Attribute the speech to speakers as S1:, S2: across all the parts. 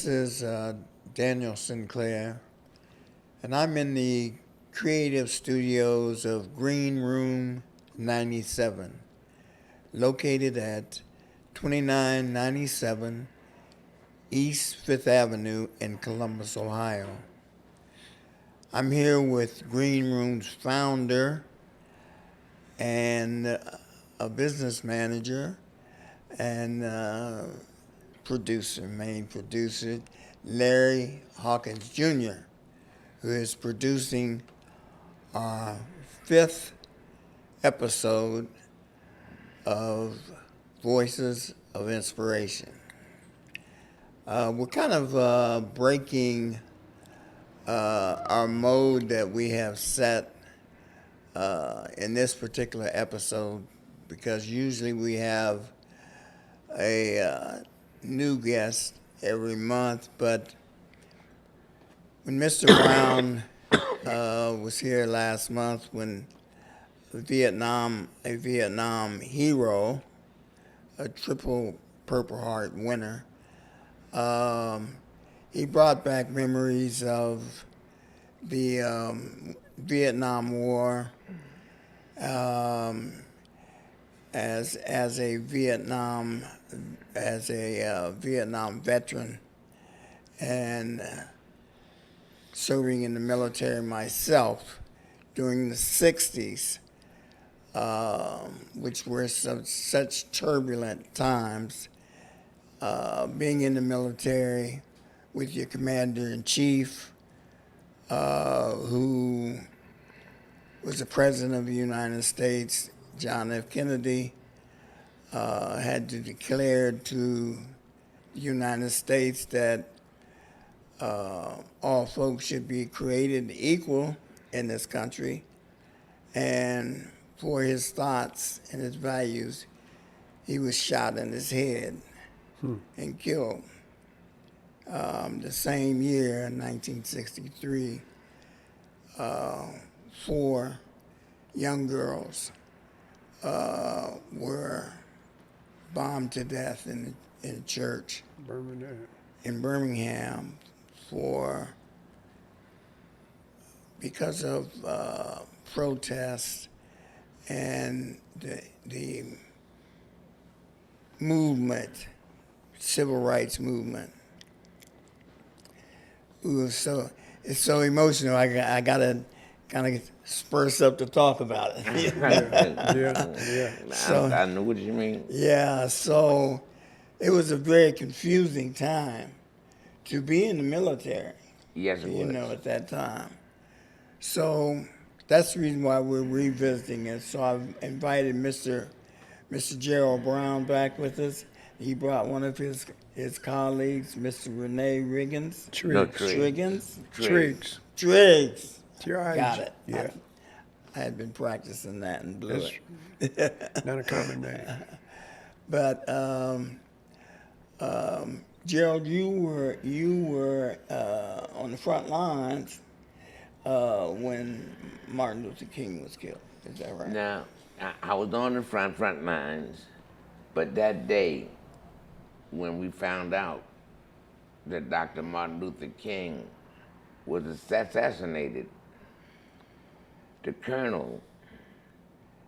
S1: This is Daniel Sinclair, and I'm in the creative studios of Green Room 97, located at 2997 East 5th Avenue in Columbus, Ohio. I'm here with Green Room's founder and a business manager and main producer, Larry Hawkins Jr., who is producing our 5th episode of Voices of Inspiration. We're kind of breaking our mode that we have set in this particular episode, because usually we have a new guest every month, but when Mr. Brown was here last month, when a Vietnam hero, a triple Purple Heart winner, he brought back memories of the Vietnam War as a Vietnam veteran, and serving in the military myself during the 60s, which were such turbulent times. Being in the military with your commander-in-chief, who was the President of the United States, John F. Kennedy, had to declare to the United States that all folks should be created equal in this country, and for his thoughts and his values, he was shot in his head and killed. The same year, in 1963, 4 young girls were bombed to death in a church in Birmingham because of protests and the movement, civil rights movement. It's so emotional. I gotta kind of spurs up to talk about it.
S2: Yeah.
S3: So, I know what you mean.
S1: Yeah, so it was a very confusing time to be in the military.
S3: Yes, it was.
S1: At that time. So that's the reason why we're revisiting it. So I've invited Mr. Gerald Brown back with us. He brought one of his colleagues, Mr. Renee Riggins. Triggs. Got it.
S2: Yeah.
S1: I had been practicing that and blew it.
S2: Not a common name.
S1: But Gerald, you were on the front lines when Martin Luther King was killed. Is that right?
S3: Now, I was on the front lines, but that day, when we found out that Dr. Martin Luther King was assassinated, the colonel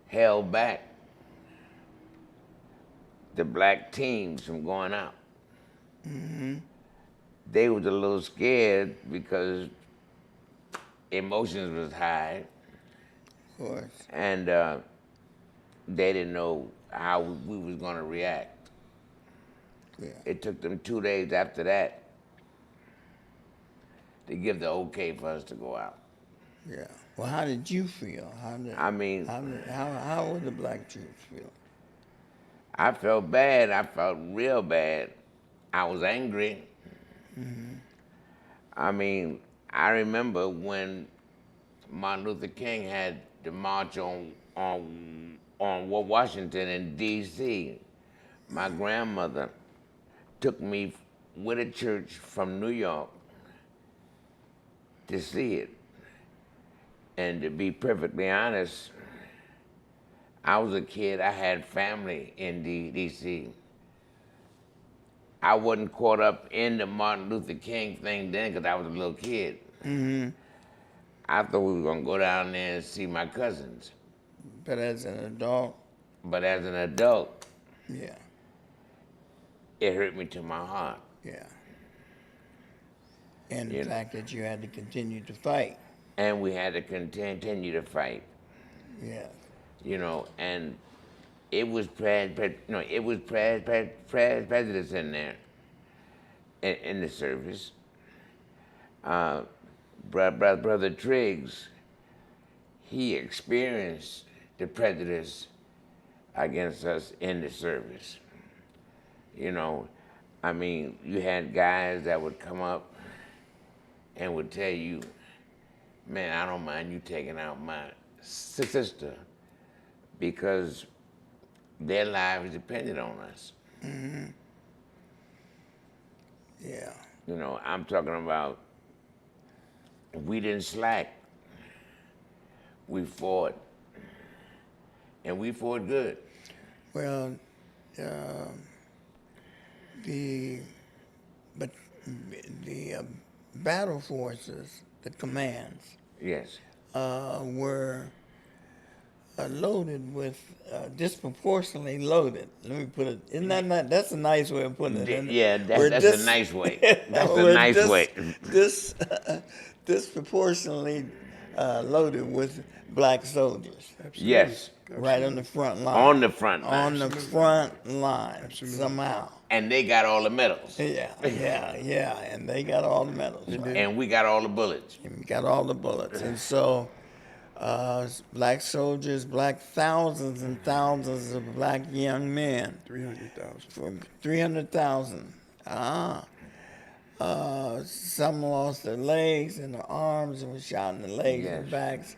S3: held back the black teams from going out.
S1: Mm-hmm.
S3: They was a little scared because emotions was high.
S1: Of course.
S3: And they didn't know how we was going to react.
S1: Yeah.
S3: It took them 2 days after that to give the okay for us to go out.
S1: Yeah. Well, how did you feel? How would the black troops feel?
S3: I felt bad. I felt real bad. I was angry.
S1: Mm-hmm.
S3: I mean, I remember when Martin Luther King had the march on Washington in D.C. My grandmother took me with a church from New York to see it. And to be perfectly honest, I was a kid, I had family in D.C. I wasn't caught up in the Martin Luther King thing then because I was a little kid.
S1: Mm-hmm.
S3: I thought we were going to go down there and see my cousins.
S1: But as an adult,
S3: But as an adult,
S1: yeah,
S3: it hurt me to my heart.
S1: yeah. And the
S3: Yeah.
S1: fact that you had to continue to fight.
S3: And we had to continue to fight,
S1: Yeah.
S3: you know, and it was prejudice in there, in the service. Brother Triggs, he experienced the prejudice against us in the service. You know, I mean, you had guys that would come up and would tell you, man, I don't mind you taking out my sister because their lives depended on us.
S1: Mm-hmm. Yeah.
S3: You know, I'm talking about we didn't slack. We fought. And we fought good.
S1: Well, the battle forces, the commands,
S3: Yes.
S1: were loaded with disproportionately loaded. Let me put it. Isn't that not? That's a nice way of putting it. Isn't it?
S3: Yeah,
S1: We're
S3: that's a nice way. That's a nice way.
S1: Disproportionately loaded with black soldiers.
S2: Absolutely.
S3: Yes.
S1: Right on the front line.
S3: On the front line.
S1: On the front line.
S2: Absolutely.
S1: Somehow.
S3: And they got all the medals.
S1: Yeah. And they got all the medals. Right?
S3: And we got all the bullets.
S1: And we got all the bullets. And so, black soldiers, thousands and thousands of black young men.
S2: 300,000.
S1: 300,000. Some lost their legs and their arms and were shot in the legs and
S3: Yes.
S1: backs.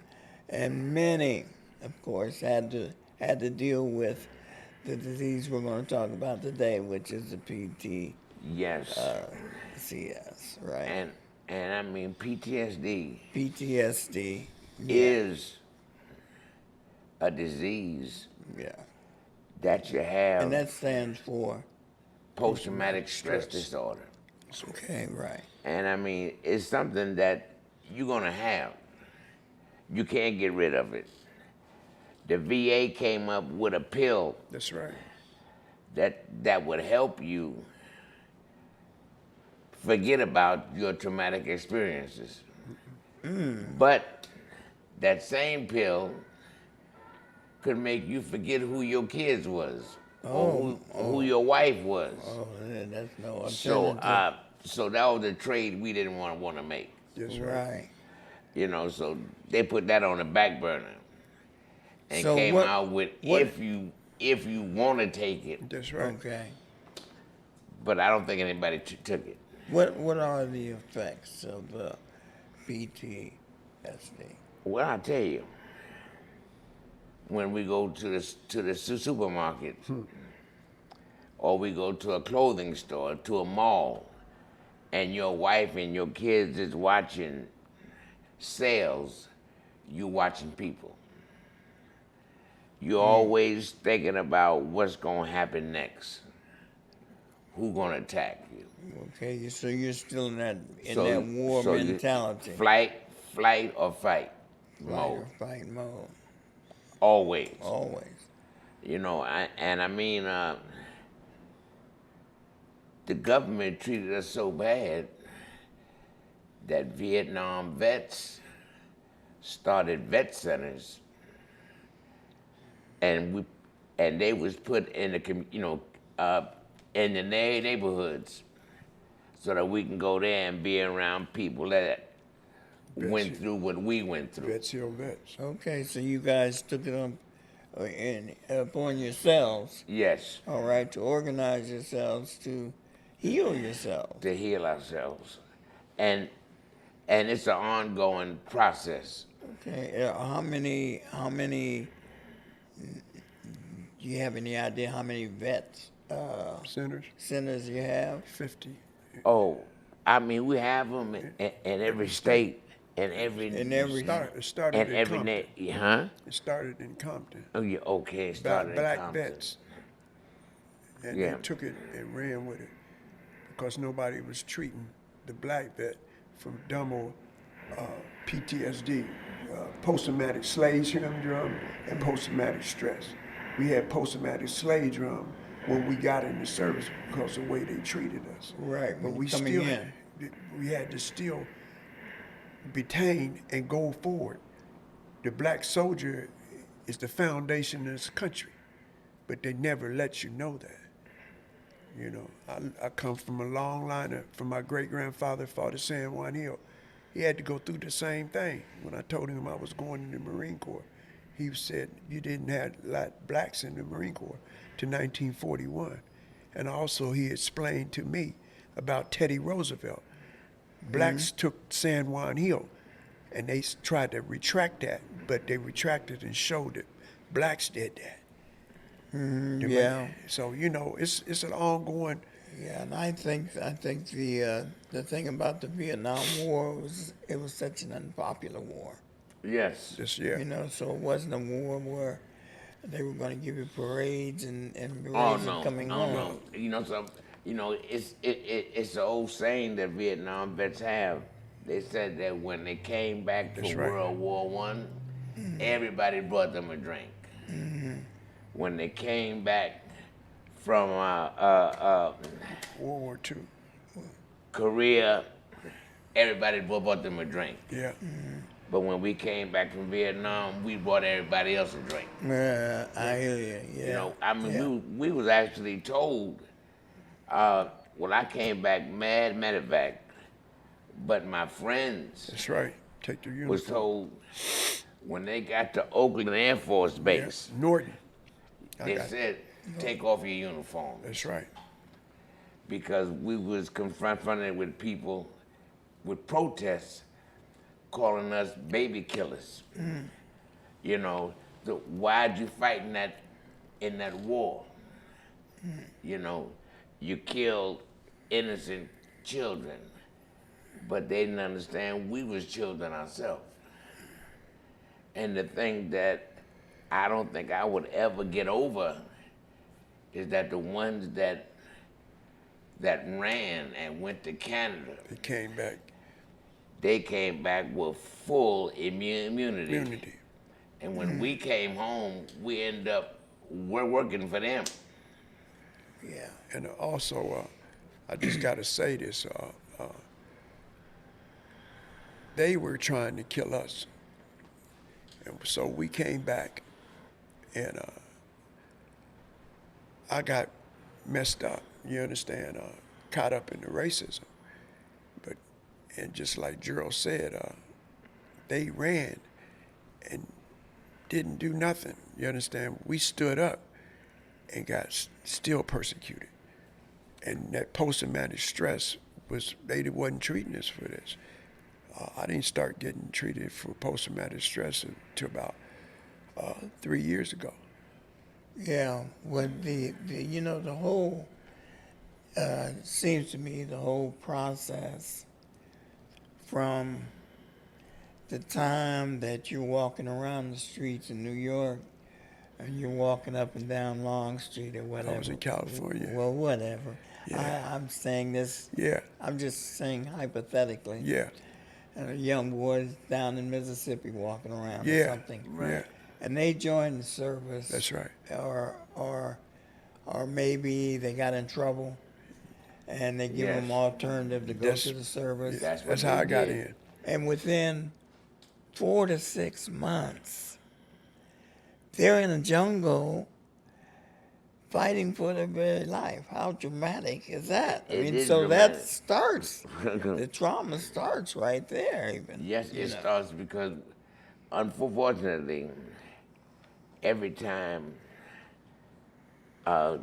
S1: And many, of course, had to deal with the disease we're going to talk about today, which is the
S3: Yes.
S1: CS, right?
S3: And I mean, PTSD
S1: PTSD.
S3: is a disease
S1: Yeah.
S3: that you have,
S1: And that stands for?
S3: post-traumatic stress disorder.
S1: Okay, right.
S3: And I mean, it's something that you're gonna have. You can't get rid of it. The VA came up with a pill
S2: That's right.
S3: that would help you forget about your traumatic experiences. But that same pill could make you forget who your kids was, or who your wife was.
S1: Oh, that's no
S3: So,
S1: alternative.
S3: so that was a trade we didn't want to make.
S2: That's right.
S1: Right.
S3: You know, so they put that on the back burner and
S1: So
S3: came
S1: what-
S3: out with
S1: what-
S3: if you want to take it,
S2: That's right.
S1: Okay.
S3: but I don't think anybody took it.
S1: What are the effects of PTSD?
S3: Well, I tell you, when we go to the supermarket, or we go to a clothing store, to a mall, and your wife and your kids is watching sales, you watching people. You're always thinking about what's gonna happen next. Who gonna attack you?
S1: Okay, so you're still in that
S3: So-
S1: war
S3: so you-
S1: mentality.
S3: Flight or fight
S1: Flight
S3: mode.
S1: or fight mode.
S3: Always.
S1: Always.
S3: You know, I mean, the government treated us so bad that Vietnam vets started vet centers, and they was put in in the neighborhoods, so that we can go there and be around people that went through what we went through.
S2: Vets heal vets.
S1: Okay, so you guys took it upon yourselves,
S3: Yes,
S1: all right, to organize yourselves to heal yourselves.
S3: to heal ourselves, and it's an ongoing process.
S1: Okay, how many? Do you have any idea how many vets centers you have?
S2: 50.
S3: Oh, I mean, we have them in every state, in every
S2: It started
S3: and
S2: in
S3: every
S2: Compton.
S3: huh?
S2: It started in Compton.
S3: Oh, yeah, okay, it started in
S2: Black
S3: Compton.
S2: vets. And
S3: Yeah.
S2: they took it and ran with it. because nobody was treating the black vet from dumb PTSD, post-traumatic slave syndrome, and post-traumatic stress. We had post-traumatic slave syndrome when we got in the service because of the way they treated us.
S1: Right,
S2: But
S1: when
S2: we
S1: coming
S2: still
S1: in.
S2: we had to still retain and go forward. The black soldier is the foundation of this country, but they never let you know that. You know, I come from a long line from my great-grandfather, Father San Juan Hill. He had to go through the same thing. When I told him I was going in the Marine Corps, he said, you didn't have blacks in the Marine Corps to 1941. And also he explained to me about Teddy Roosevelt. Blacks took San Juan Hill, and they tried to retract that, but they retracted and showed that blacks did that.
S1: Yeah.
S2: So you know, it's an ongoing.
S1: Yeah, and I think the thing about the Vietnam War was it was such an unpopular war.
S3: Yes.
S2: This year.
S1: You know, so it wasn't a war where they were going to give you parades and
S3: Oh
S1: parades
S3: no,
S1: coming
S3: oh
S1: home.
S3: no. You know, it's the old saying that Vietnam vets have. They said that when they came back
S2: That's
S3: from
S2: right.
S3: World War One, everybody brought them a drink. When they came back from
S2: World War II.
S3: Korea, everybody bought them a drink.
S2: Yeah.
S3: But when we came back from Vietnam, we bought everybody else a drink.
S1: Yeah, I hear you. Yeah.
S3: You know, I mean,
S1: yeah.
S3: we was actually told, when I came back mad, medevac, but my friends
S2: That's right. Take the uniform.
S3: was told when they got to Oakland Air Force Base,
S2: Norton.
S3: they said, take off your uniform.
S2: That's right.
S3: Because we was confronted with people with protests calling us baby killers. You know, why'd you fight in that war? You know, you killed innocent children, but they didn't understand we was children ourselves. And the thing that I don't think I would ever get over is that the ones that ran and went to Canada,
S2: They came back.
S3: they came back with full immunity. And when we came home, we ended up working for them.
S1: Yeah.
S2: And also, I just got to say this. They were trying to kill us. And so we came back, and I got messed up, you understand, caught up in the racism. And just like Gerald said, they ran and didn't do nothing, you understand? We stood up and got still persecuted. And that post-traumatic stress they wasn't treating us for this. I didn't start getting treated for post-traumatic stress until about 3 years ago.
S1: Yeah. Well, the whole seems to me the whole process from the time that you're walking around the streets in New York and you're walking up and down Long Street or whatever.
S2: I was in California.
S1: Well, whatever.
S2: Yeah.
S1: I'm saying this.
S2: Yeah.
S1: I'm just saying hypothetically.
S2: Yeah.
S1: And a young boy down in Mississippi walking around or
S2: Yeah.
S1: something.
S2: Yeah.
S1: And they join the service.
S2: That's right.
S1: Or maybe they got in trouble and they give
S3: Yes.
S1: them alternative to go
S2: That's-
S1: to the service.
S3: That's
S2: how I got
S3: did.
S2: in.
S1: And within 4 to 6 months, they're in a jungle fighting for their very life. How dramatic is that?
S3: It is
S1: so that
S3: dramatic.
S1: starts, the trauma starts right there even.
S3: Yes, it starts because, unfortunately, every time a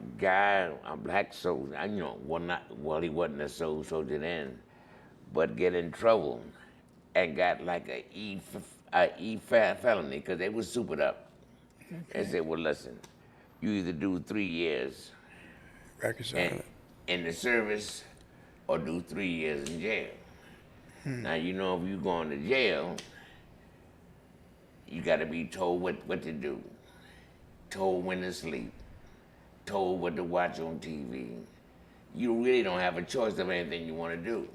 S3: black soldier, he wasn't a soldier then, but get in trouble and got like a E felony because they was supered up. They said, well, listen, you either do 3 years in the service or do 3 years in jail. Now, you know, if you're going to jail, you got to be told what to do, told when to sleep, told what to watch on TV. you really don't have a choice of anything you want to do.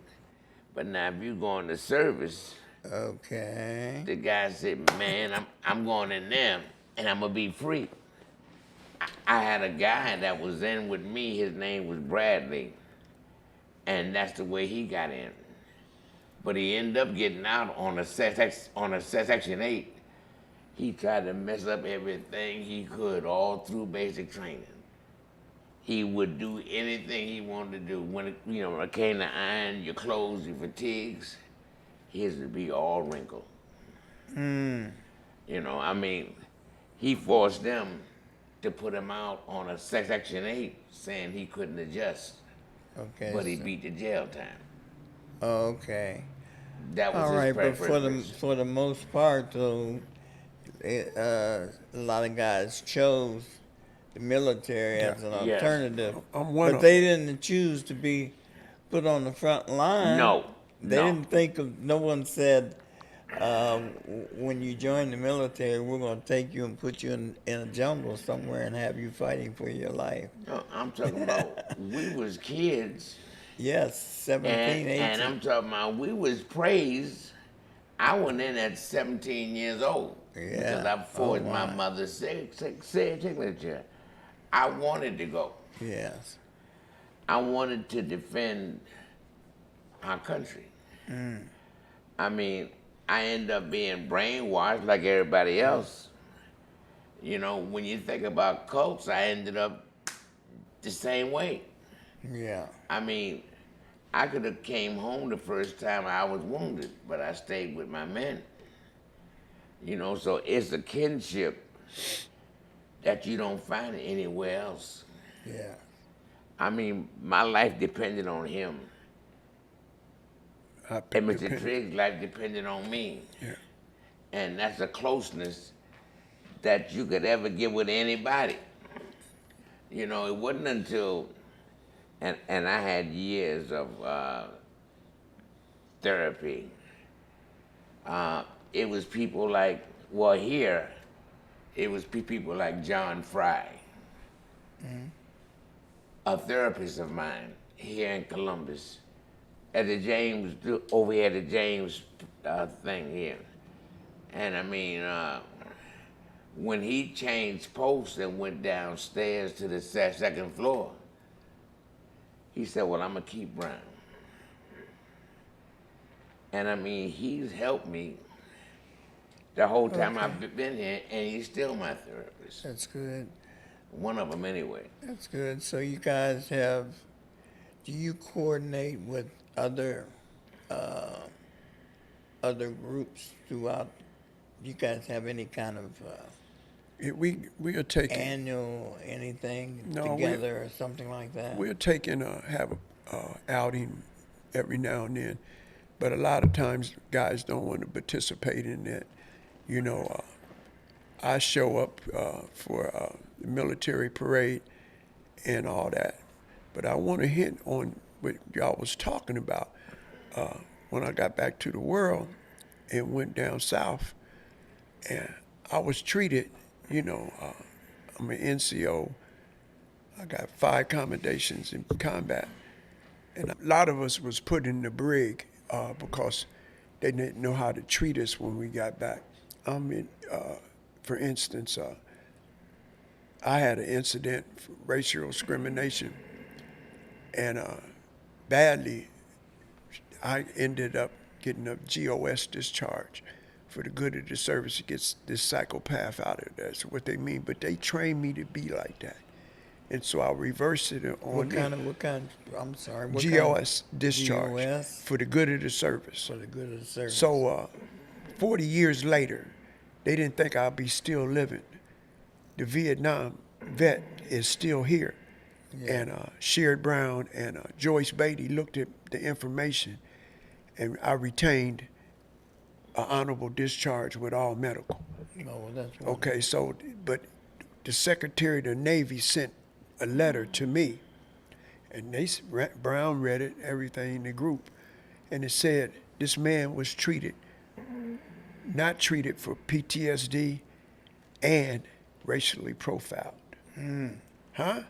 S3: But now if you go into service,
S1: Okay.
S3: the guy said, man, I'm going in there and I'm going to be free. I had a guy that was in with me, his name was Bradley, and that's the way he got in. But he ended up getting out on a Section 8. He tried to mess up everything he could all through basic training. He would do anything he wanted to do. When it came to iron your clothes, your fatigues, his would be all wrinkled. He forced them to put him out on a Section 8, saying he couldn't adjust.
S1: Okay.
S3: But he beat the jail time.
S1: Okay.
S3: That was
S1: All
S3: his
S1: right, but
S3: preference.
S1: for the most part, though, a lot of guys chose the military as an
S3: Yes.
S1: alternative.
S2: I'm one
S1: but
S2: of
S1: they didn't choose to be put on the front line.
S3: No.
S1: They didn't think of. No one said, when you join the military, we're going to take you and put you in a jungle somewhere and have you fighting for your life.
S3: No, I'm talking about we was kids.
S1: Yes, 17, 18.
S3: And I'm talking about we was praised. I went in at 17 years old because I forged my mother's signature. I wanted to go.
S1: Yes.
S3: I wanted to defend our country. I mean, I ended up being brainwashed like everybody else. When you think about cults, I ended up the same way.
S1: Yeah.
S3: I mean, I could have came home the first time I was wounded, but I stayed with my men. So it's a kinship that you don't find anywhere else.
S1: Yeah.
S3: I mean, my life depended on him. And Mr. Triggs' life depended on me.
S2: Yeah.
S3: And that's a closeness that you could ever get with anybody. It wasn't until, and I had years of therapy. It was people like, here, it was people like John Fry, a therapist of mine here in Columbus, at the James, over here at the James thing here. And I mean, when he changed posts and went downstairs to the second floor, he said, well, I'm gonna keep Brown. And I mean, he's helped me the whole time I've been here, and he's still my therapist.
S1: That's good.
S3: One of them anyway.
S1: That's good. So you guys do you coordinate with other groups throughout? Do you guys have any kind of
S2: we are taking
S1: annual anything
S2: No,
S1: together or something like that?
S2: we're taking have a outing every now and then, but a lot of times guys don't want to participate in that. I show up for the military parade and all that, but I want to hint on what y'all was talking about. When I got back to the world and went down south, and I was treated, I'm an NCO. I got 5 commendations in combat, and a lot of us was put in the brig because they didn't know how to treat us when we got back. For instance, I had an incident for racial discrimination, and badly, I ended up getting a GOS discharge for the good of the service. It gets this psychopath out of there. That's what they mean. But they trained me to be like that, and so I reversed it on
S1: What kind? I'm sorry. What
S2: GOS discharge
S1: GOS?
S2: for the good of the service.
S1: For the good of the service.
S2: So 40 years later, they didn't think I'd be still living. The Vietnam vet is still here.
S1: Yeah.
S2: And Gerald Brown and Joyce Beatty looked at the information, and I retained an honorable discharge with all medical.
S1: Oh, well, that's wonderful.
S2: Okay, so, but the Secretary of the Navy sent a letter to me, and Brown read it, everything in the group, and it said this man was not treated for PTSD and racially profiled. Huh?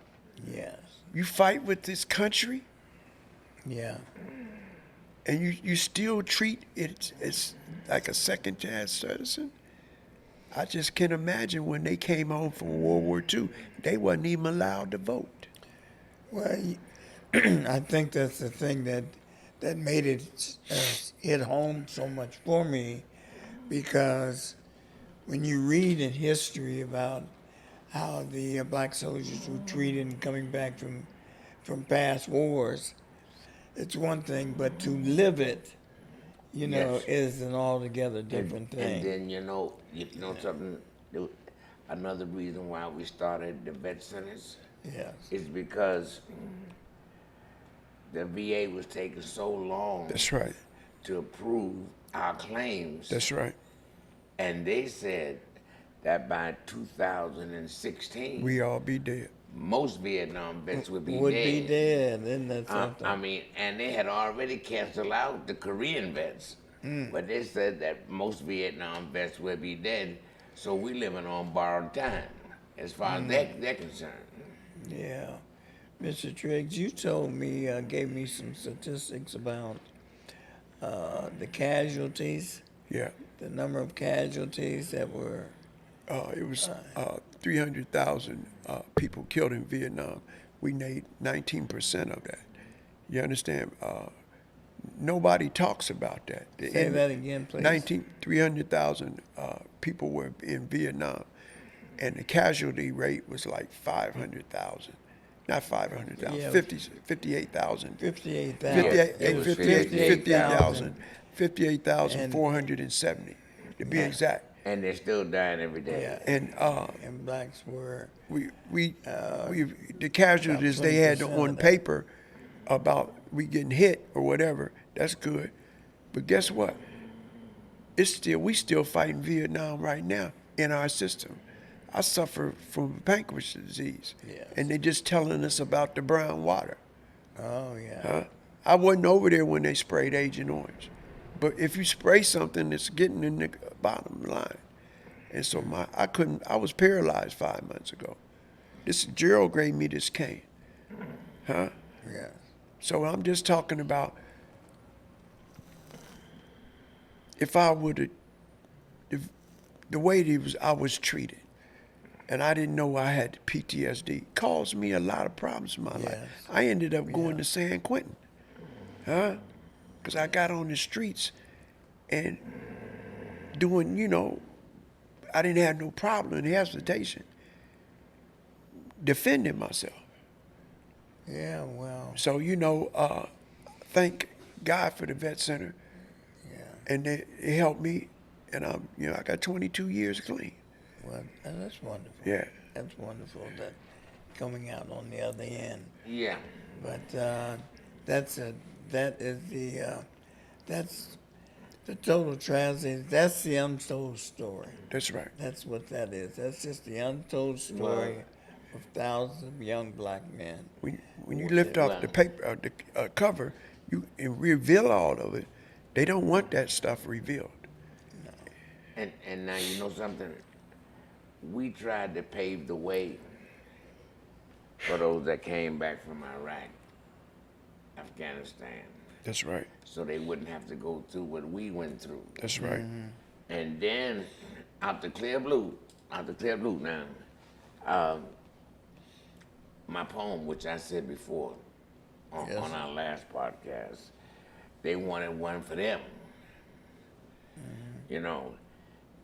S1: Yes.
S2: You fight with this country,
S1: Yeah.
S2: and you still treat it as like a second chance citizen. I just can't imagine when they came home from World War II, they wasn't even allowed to vote.
S1: Well, I think that's the thing that made it hit home so much for me, because when you read in history about how the black soldiers were treated and coming back from past wars, it's one thing, but to live it,
S3: Yes.
S1: is an altogether different
S3: And
S1: thing.
S3: then you know something. Another reason why we started the vet centers
S1: Yes.
S3: is because the VA was taking so long
S2: That's right.
S3: to approve our claims,
S2: That's right.
S3: and they said that by 2016,
S2: We all be dead.
S3: most Vietnam vets would be
S1: Would
S3: dead.
S1: be dead, isn't that something?
S3: I mean, and they had already canceled out the Korean vets, but they said that most Vietnam vets would be dead. So we living on borrowed time, as far as they're concerned.
S1: Yeah. Mr. Triggs, you told me, gave me some statistics about the casualties,
S2: Yeah.
S1: the number of casualties that were.
S2: It was 300,000 people killed in Vietnam. We made 19% of that. You understand? Nobody talks about that.
S1: Say that again, please.
S2: 300,000 people were in Vietnam, and the casualty rate was like 500,000. Not 500,000,
S1: Yeah.
S2: 58,000.
S1: 58,000.
S2: 58,000. 58,470 to be exact.
S3: And they're still dying every day.
S1: Yeah. And blacks were.
S2: we the casualties they had
S1: 20%
S2: on
S1: of that.
S2: paper about we getting hit or whatever. That's good, but guess what? We still fighting Vietnam right now in our system. I suffer from pancreas disease,
S1: Yes.
S2: and they just telling us about the brown water.
S1: Oh, yeah.
S2: Huh? I wasn't over there when they sprayed Agent Orange, but if you spray something, it's getting in the bottom line. And so I was paralyzed 5 months ago. Gerald gave me this cane, huh?
S1: Yeah.
S2: So I'm just talking about if the way I was treated, and I didn't know I had PTSD, caused me a lot of problems in my life.
S1: Yes.
S2: I ended up going to San Quentin, huh? Because I got on the streets and doing, I didn't have no problem and hesitation defending myself.
S1: Yeah, well,
S2: So, thank God for the vet center,
S1: yeah.
S2: and it helped me, and I got 22 years clean.
S1: Well, and that's wonderful.
S2: Yeah.
S1: That's wonderful that coming out on the other end.
S3: Yeah.
S1: But that's the total tragedy. That's the untold story.
S2: That's right.
S1: That's what that is. That's just the untold story of thousands of young black men.
S2: When you lift off the paper, the cover, and reveal all of it, they don't want that stuff revealed.
S3: And now you know something? We tried to pave the way for those that came back from Iraq, Afghanistan,
S2: That's right.
S3: so they wouldn't have to go through what we went through.
S2: That's right.
S3: And then, out the clear blue now, my poem, which I said before
S1: Yes.
S3: on our last podcast, they wanted one for them,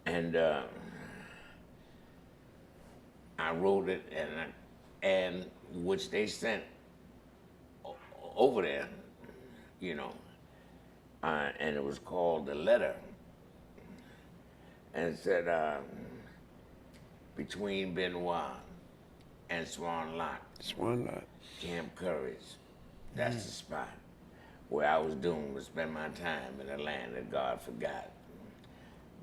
S3: and I wrote it, and which they sent over there, and it was called The Letter. And it said, between Benoit and Swan Lock,
S2: It's one lot.
S3: Camp Courage, that's the spot where I was doomed to spend my time in a land that God forgot.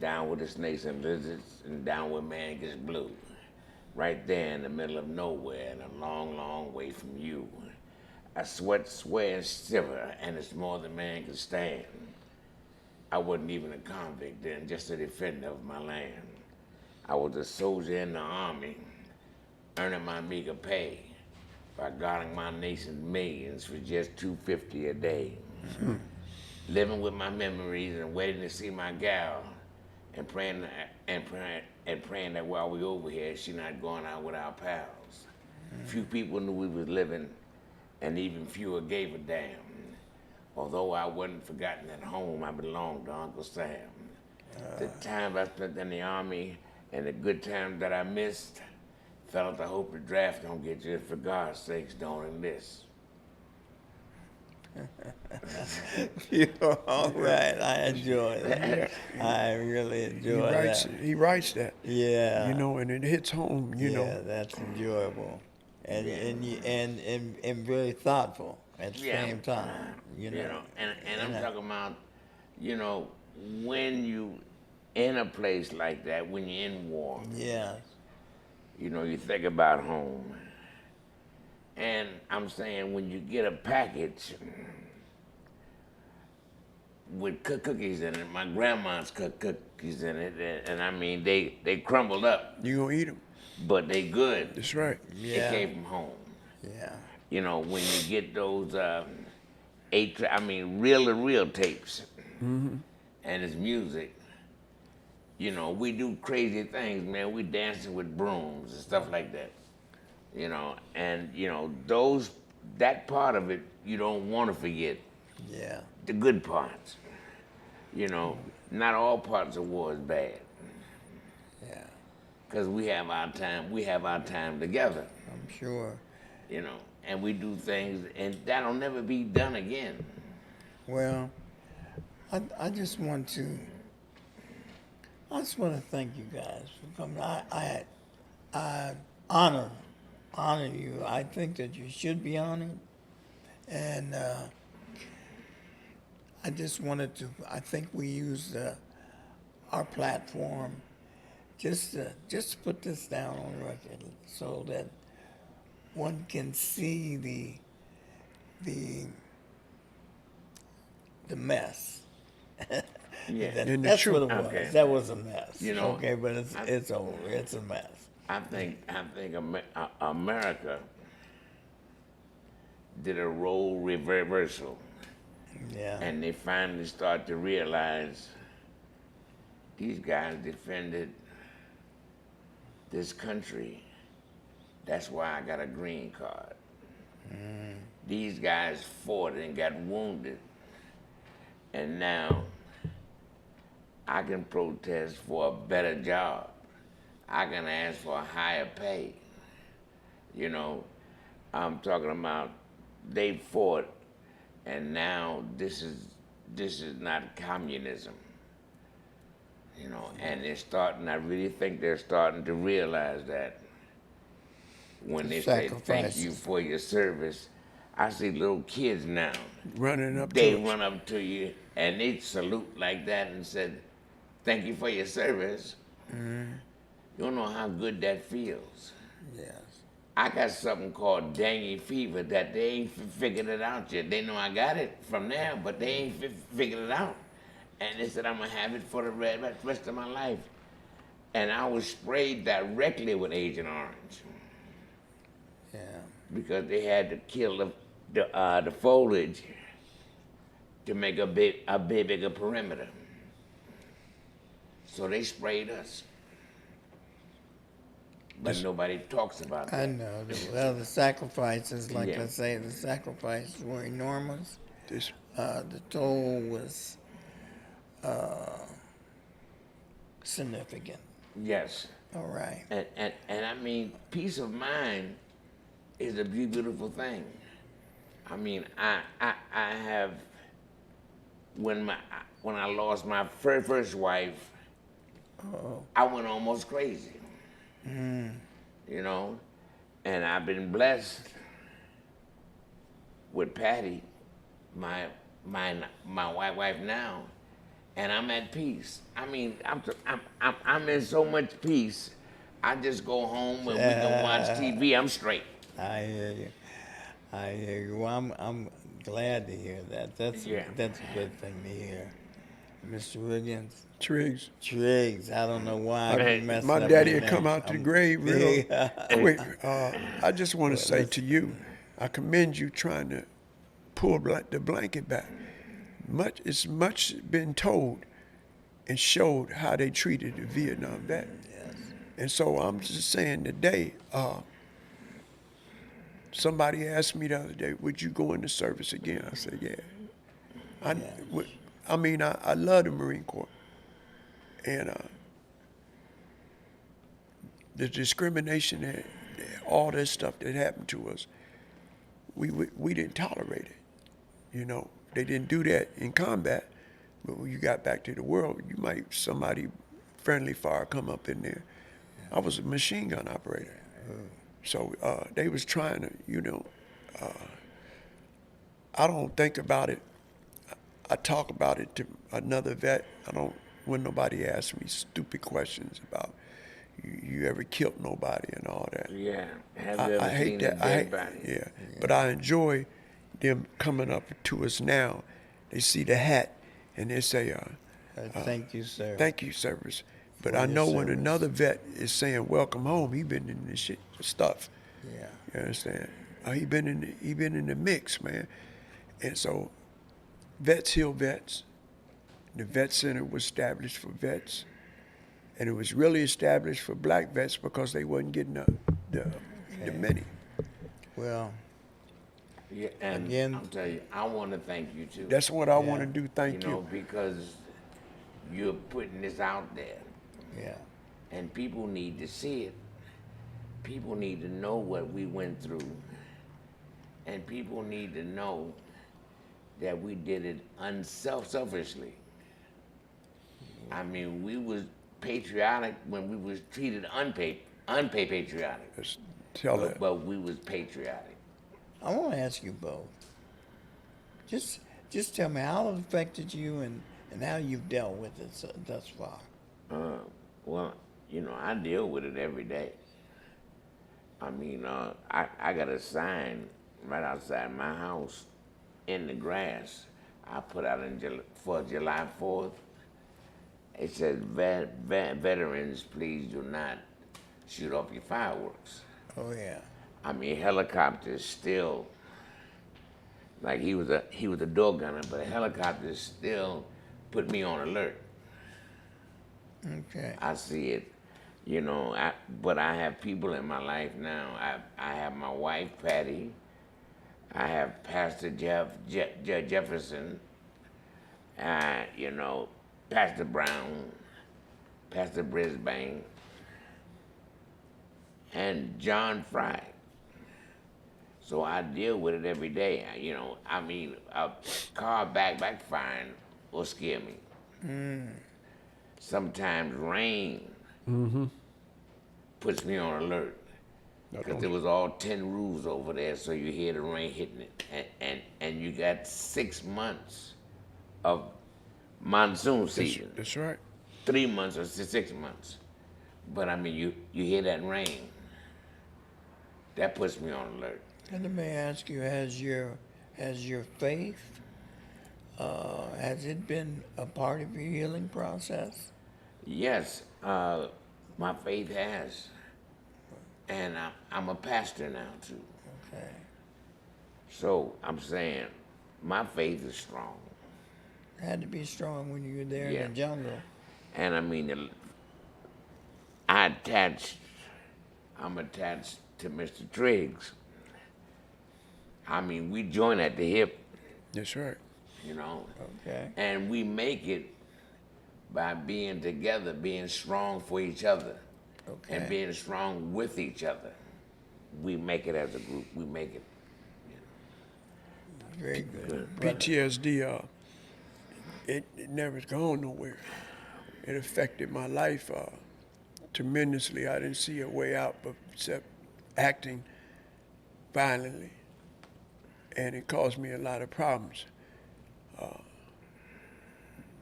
S3: Down with the snakes and lizards, and down where man gets blue. Right there in the middle of nowhere and a long, long way from you. I sweat, swear, and shiver, and it's more than man can stand. I wasn't even a convict then, just a defender of my land. I was a soldier in the army, earning my meager pay. by guarding my nation's millions for just $2.50 a day. Living with my memories and waiting to see my gal, and praying that while we over here, she not going out with our pals. Few people knew we was living, and even fewer gave a damn. Although I wasn't forgotten at home, I belonged to Uncle Sam. The time I spent in the Army and the good times that I missed, fellas, I hope the draft don't get you. For God's sakes, don't enlist.
S1: You're all right. I enjoy that. I really enjoy that.
S2: He writes that.
S1: Yeah.
S2: You know, and it hits home. You know.
S1: Yeah, that's enjoyable, and very thoughtful at the same time. You know.
S3: And I'm talking about, you know, when you in a place like that, when you're in war.
S1: Yeah.
S3: You know, you think about home. And I'm saying when you get a package with cookies in it, my grandma's cooked cookies in it, and I mean, they crumbled up.
S2: You gonna eat them?
S3: But they good.
S2: That's right.
S1: Yeah.
S3: It came from home.
S1: Yeah.
S3: You know, when you get those reel-to-reel tapes, and it's music, you know, we do crazy things, man. We dancing with brooms and stuff like that. You know, and you know, that part of it you don't want to forget.
S1: Yeah.
S3: The good parts. You know, not all parts of war is bad.
S1: Yeah.
S3: Because we have our time together.
S1: I'm sure.
S3: You know, and we do things, and that'll never be done again.
S1: Well, I just want to thank you guys for coming. I honor you. I think that you should be honored, and I just wanted to. I think we used our platform just to put this down on record, so that one can see the mess.
S3: Yeah.
S1: That's what it was.
S3: Okay.
S1: That was a mess.
S3: You know,
S1: okay, but it's over. It's a mess.
S3: I think America did a role reversal,
S1: Yeah.
S3: and they finally start to realize these guys defended this country. That's why I got a green card. These guys fought and got wounded, and now I can protest for a better job. I can ask for a higher pay. You know, I'm talking about they fought, and now this is not communism. You know, and I really think they're starting to realize that when they say thank you for your service. I see little kids now.
S2: Running up
S3: They
S2: to us.
S3: run up to you and they salute like that and said, thank you for your service. You don't know how good that feels.
S1: Yes.
S3: I got something called dengue fever that they ain't figured it out yet. They know I got it from there, but they ain't figured it out. And they said I'm gonna have it for the rest of my life. And I was sprayed directly with Agent Orange
S1: Yeah.
S3: because they had to kill the foliage to make a bigger perimeter. So they sprayed us. But nobody talks about that.
S1: I know. Well, the sacrifices, like
S3: Yeah.
S1: I say, the sacrifices were enormous.
S2: This,
S1: The toll was significant.
S3: Yes.
S1: All right.
S3: And I mean, peace of mind is a beautiful thing. I mean, I have when I lost my first wife, I went almost crazy. You know, and I've been blessed with Patty, my wife now, and I'm at peace. I mean, I'm in so much peace. I just go home and we can watch TV. I'm straight.
S1: I hear you. I hear you. Well, I'm glad to hear that. That's
S3: Yeah.
S1: that's a good thing to hear. Mr. Wiggins.
S2: Triggs.
S1: Triggs. I don't know why I
S3: Hey,
S1: keep messing
S2: My
S1: up
S2: daddy
S1: his
S2: had come
S1: name.
S2: out to the grave real
S1: Yeah.
S2: quick. I just want to say
S1: let's-
S2: to you, I commend you trying to pull the blanket back. It's much been told and showed how they treated the Vietnam vet.
S1: Yes.
S2: And so I'm just saying today, somebody asked me the other day, would you go into service again? I said, yeah. I love the Marine Corps. And the discrimination and all this stuff that happened to us, we didn't tolerate it. You know, they didn't do that in combat, but when you got back to the world, somebody friendly fire come up in there. I was a machine gun operator. So they was trying to, I don't think about it. I talk about it to another vet. When nobody asks me stupid questions about you ever killed nobody and all that.
S3: Yeah. Have you ever
S2: I hate
S3: seen
S2: that.
S3: a dead body?
S2: Yeah. But I enjoy them coming up to us now. They see the hat and they say,
S1: Thank you, sir.
S2: thank you, service. But
S1: For
S2: I
S1: your
S2: know when
S1: service.
S2: another vet is saying welcome home, he been in this stuff.
S1: Yeah.
S2: You understand? He been in the mix, man. And so vets heal vets. The vet center was established for vets. And it was really established for black vets because they wasn't getting the money.
S1: Well,
S3: Yeah, and
S1: Again-
S3: I'll tell you, I want to thank you too.
S2: That's what I want to do. Thank
S3: you know, because you're putting this out there,
S1: yeah.
S3: and people need to see it. People need to know what we went through, and people need to know that we did it selfishly. I mean, we was patriotic when we was treated unpatriotic,
S2: Let's tell that.
S3: but we was patriotic.
S1: I want to ask you both. Just tell me how it affected you and how you've dealt with it thus far.
S3: Well, you know, I deal with it every day. I mean, I got a sign right outside my house in the grass. I put out for July 4th. It says, veterans, please do not shoot off your fireworks.
S1: Oh yeah.
S3: I mean, helicopters still, like he was a door gunner, but helicopters still put me on alert.
S1: Okay.
S3: I see it, you know, but I have people in my life now. I have my wife, Patty. I have Pastor Jefferson, you know, Pastor Brown, Pastor Brisbane, and John Fry. So I deal with it every day. You know, I mean, a car backfiring will scare me. Sometimes rain puts me on alert. Because there was all 10 roofs over there, so you hear the rain hitting it. And you got 6 months of monsoon season.
S2: That's right.
S3: 3 months or 6 months. But I mean, you hear that rain. That puts me on alert.
S1: And let me ask you, has your faith, has it been a part of your healing process?
S3: Yes, my faith has. And I'm a pastor now, too.
S1: Okay.
S3: So I'm saying my faith is strong.
S1: It had to be strong when you were there
S3: Yeah.
S1: in the jungle.
S3: And I mean, I'm attached to Mr. Triggs. I mean, we join at the hip,
S2: That's right.
S3: you know.
S1: Okay.
S3: And we make it by being together, being strong for each other,
S1: Okay.
S3: and being strong with each other. We make it as a group. We make it.
S1: Very good.
S3: Good.
S2: PTSD, it never's gone nowhere. It affected my life tremendously. I didn't see a way out but except acting violently. And it caused me a lot of problems.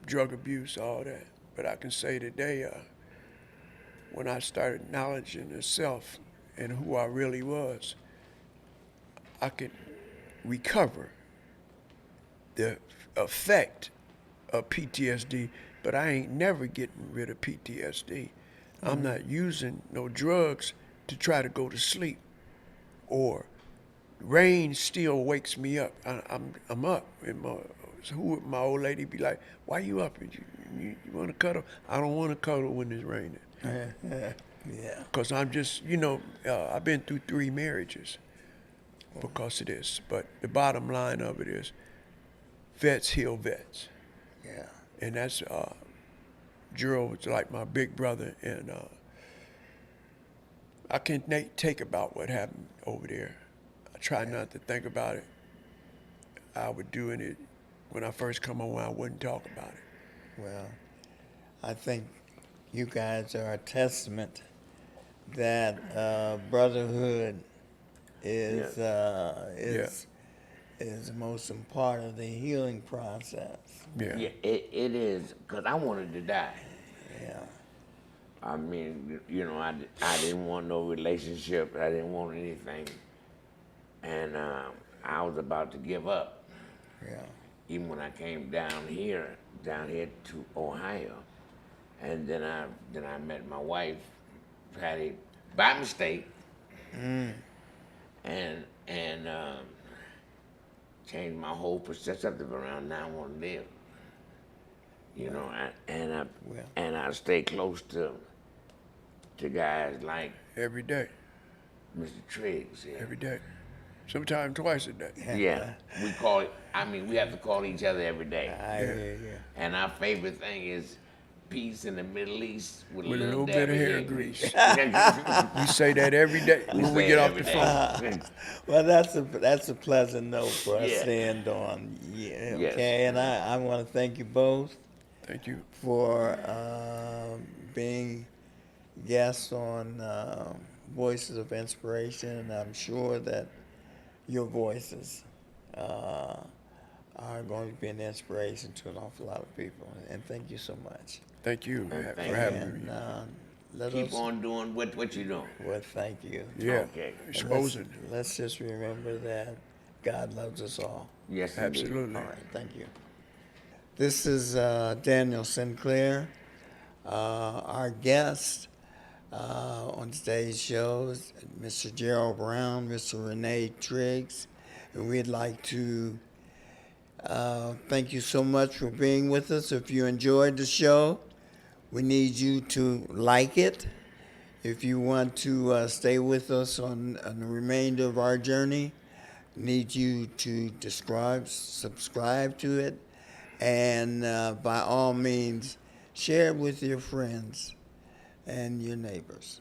S2: Drug abuse, all that. But I can say today, when I started acknowledging the self and who I really was, I could recover the effect PTSD, but I ain't never getting rid of PTSD. I'm not using no drugs to try to go to sleep, or rain still wakes me up. I'm up. And my old lady be like, "Why you up? You want to cuddle?" I don't want to cuddle when it's raining.
S1: Yeah.
S2: Cause I'm just, I've been through 3 marriages because of this. But the bottom line of it is, vets heal vets,
S1: Yeah.
S2: and that's Gerald was like my big brother, and I can't take about what happened over there. I try not to think about it. I was doing it when I first come on. I wouldn't talk about it.
S1: Well, I think you guys are a testament that brotherhood is the most important part of the healing process.
S2: Yeah.
S3: Yeah, it is, because I wanted to die.
S1: Yeah.
S3: I mean, I didn't want no relationship. I didn't want anything. And I was about to give up.
S1: Yeah.
S3: Even when I came down here to Ohio. And then I met my wife, Patty, by mistake. And changed my whole perspective around. Now I want to live. And I stay close to guys like
S2: Every day.
S3: Mr. Triggs. Yeah.
S2: Every day. Sometimes twice a day.
S3: Yeah, we call it. I mean, we have to call each other every day.
S1: I hear you.
S3: And our favorite thing is peace in the Middle East with a
S2: With a
S3: little
S2: little bit
S3: dab
S2: of hair
S3: grease.
S2: We say that every day when we
S3: say
S2: get
S3: it
S2: off
S3: every
S2: the
S3: day.
S2: phone.
S1: Well, that's a pleasant note for us
S3: Yeah.
S1: to end on. Yeah,
S3: Yes.
S1: okay, and I want to thank you both
S2: Thank you.
S1: for being guests on Voices of Inspiration, and I'm sure that your voices are going to be an inspiration to an awful lot of people. And thank you so much.
S2: Thank you
S3: Thank
S2: for
S3: you.
S2: having
S1: And
S2: me.
S1: let
S3: Keep
S1: us.
S3: on doing what you're doing.
S1: Well, thank you.
S2: Yeah.
S3: Okay.
S1: And
S2: Exposing.
S1: let's just remember that God loves us all.
S3: Yes, indeed.
S2: Absolutely.
S1: All right, thank you. This is Daniel Sinclair. Our guest on today's show is Mr. Gerald Brown, Mr. Renee Triggs, and we'd like to thank you so much for being with us. If you enjoyed the show, we need you to like it. If you want to stay with us on the remainder of our journey, need you to subscribe to it, and by all means, share it with your friends and your neighbors.